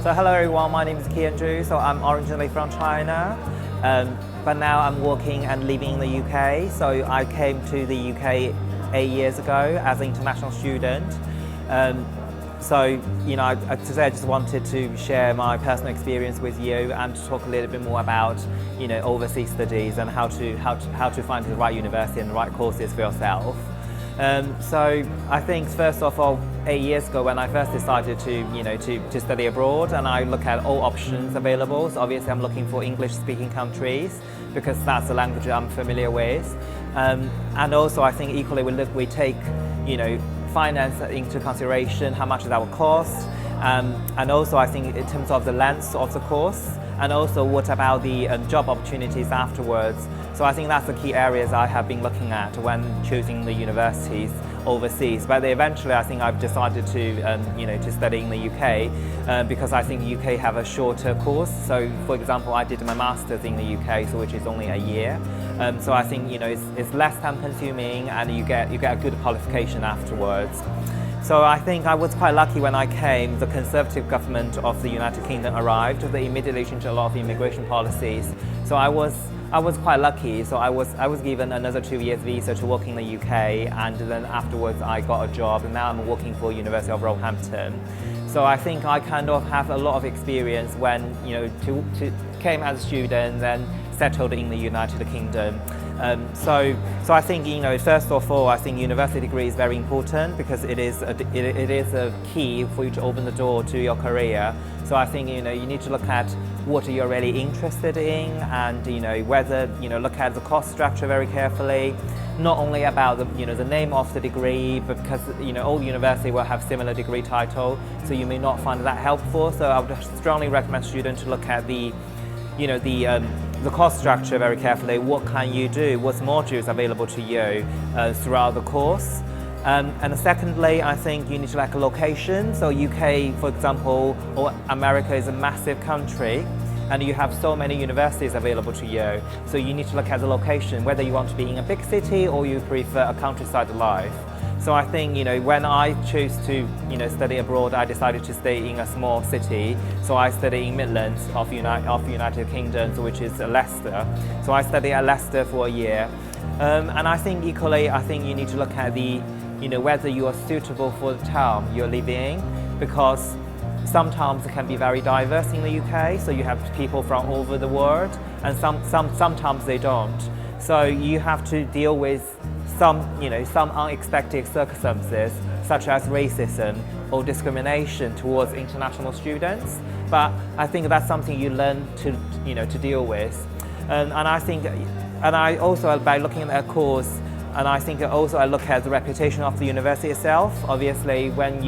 So hello everyone, my name is Keyan Zhu. So I'm originally from China, but now I'm working and living in the UK. So I came to the UK 8 years ago as an international student. Today I just wanted to share my personal experience with you and to talk a little bit more about, overseas studies and how to find the right university and the right courses for yourself. So I think first of all, 8 years ago when I first decided to study abroad, and I look at all options available. So obviously I'm looking for English-speaking countries because that's the language I'm familiar with. And also I think equally we take finance into consideration, how much that will cost, and also I think in terms of the length of the course, and also what about the job opportunities afterwards. So I think that's the key areas I have been looking at when choosing the universities overseas. But eventually I think I've decided to study in the UK because I think UK have a shorter course. So for example, I did my master's in the UK, so which is only a year. So I think it's less time consuming and you get a good qualification afterwards. So I think I was quite lucky when I came. The Conservative government of the United Kingdom arrived. They immediately changed a lot of immigration policies. So I was quite lucky. So I was given another 2 years visa to work in the UK, and then afterwards I got a job, and now I'm working for University of Roehampton. So I think I kind of have a lot of experience when came as a student, then settled in the United Kingdom. So I think first of all, I think university degree is very important because it is a key for you to open the door to your career. So I think you need to look at what you're really interested in, and whether look at the cost structure very carefully. Not only about the name of the degree, but because all universities will have similar degree title, so you may not find that helpful. So I would strongly recommend students to look at the cost structure very carefully. What can you do? What's modules available to you throughout the course? And secondly, I think you need to like a location. So UK, for example, or America is a massive country, and you have so many universities available to you. So you need to look at the location, whether you want to be in a big city or you prefer a countryside life. So I think when I chose to study abroad, I decided to stay in a small city. So I studied in Midlands of United Kingdom, which is Leicester. So I studied at Leicester for a year, and I think equally, I think you need to look at the whether you are suitable for the town you're living, because sometimes it can be very diverse in the UK. So you have people from all over the world, and sometimes they don't. So you have to deal with some unexpected circumstances, such as racism or discrimination towards international students. But I think that's something you learn to deal with. And I also, by looking at a course, and I think also I look at the reputation of the university itself. Obviously, when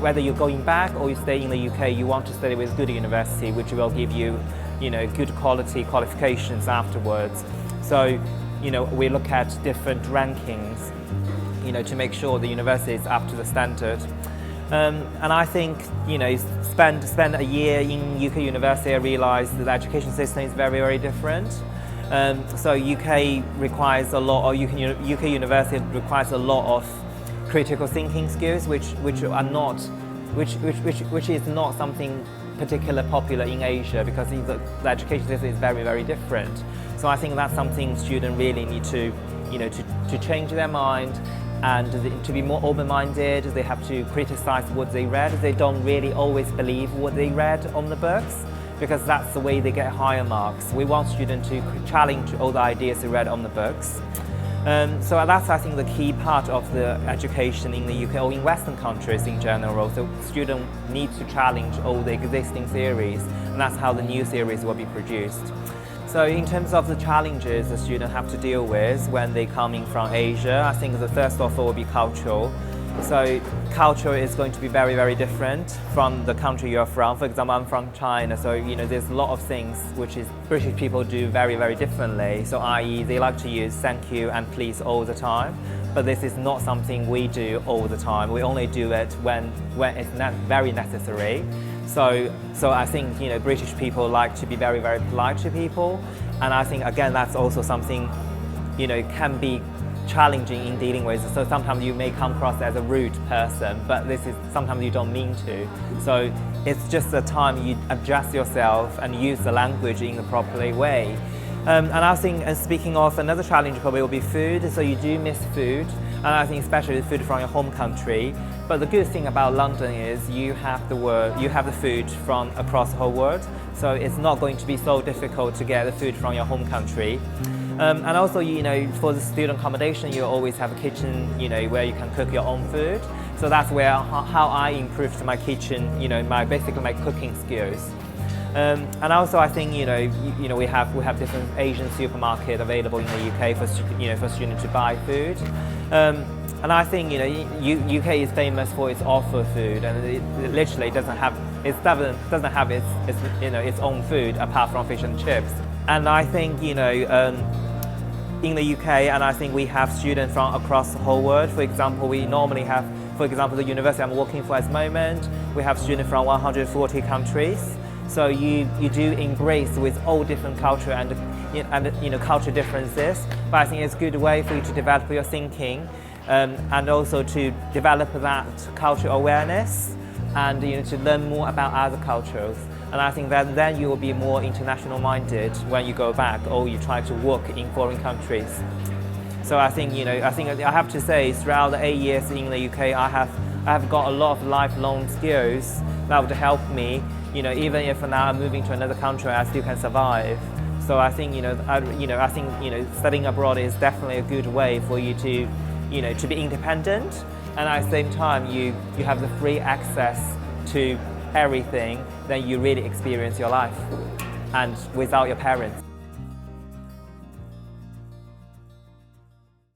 whether you're going back or you stay in the UK, you want to study with good university, which will give you, good quality qualifications afterwards. So, we look at different rankings, to make sure the university is up to the standard. And I think, spend a year in UK university, I realized that the education system is very, very different. So UK requires a lot, or UK university requires a lot of critical thinking skills, which is not something particularly popular in Asia, because the education system is very, very different. So I think that's something students really need to change their mind, and to be more open-minded. They have to criticize what they read. They don't really always believe what they read on the books, because that's the way they get higher marks. We want students to challenge all the ideas they read on the books. So that's, I think, the key part of the education in the UK or in Western countries in general. So students need to challenge all the existing theories, and that's how the new theories will be produced. So in terms of the challenges the students have to deal with when they come in from Asia, I think the first of all will be cultural. So culture is going to be very, very different from the country you're from. For example, I'm from China, so there's a lot of things which is British people do very, very differently. So i.e. they like to use thank you and please all the time, but this is not something we do all the time. We only do it when it's very necessary. So I think British people like to be very, very polite to people, and I think again that's also something can be challenging in dealing with. So sometimes you may come across as a rude person, but this is sometimes you don't mean to. So it's just a time you adjust yourself and use the language in the proper way. And I think, speaking of, another challenge probably will be food. So you do miss food, and I think especially food from your home country. But the good thing about London is you have the food from across the whole world. So it's not going to be so difficult to get the food from your home country. And also, for the student accommodation, you always have a kitchen, where you can cook your own food. So that's where how I improved my kitchen, basically my cooking skills. And also, I think we have different Asian supermarkets available in the UK for students to buy food. And I think UK is famous for its offer food, and it literally doesn't have its own food apart from fish and chips. And I think in the UK, and I think we have students from across the whole world. For example, we normally have, the university I'm working for at the moment, we have students from 140 countries. So you do embrace with all different culture and culture differences. But I think it's a good way for you to develop your thinking, and also to develop that cultural awareness, and to learn more about other cultures. And I think that then you will be more international minded when you go back, or you try to work in foreign countries. So I think I have to say, throughout the 8 years in the UK, I have got a lot of lifelong skills that would help me. Even if now I'm moving to another country, I still can survive. So I think studying abroad is definitely a good way for you to be independent, and at the same time you have the free access to everything. Then you really experience your life, and without your parents.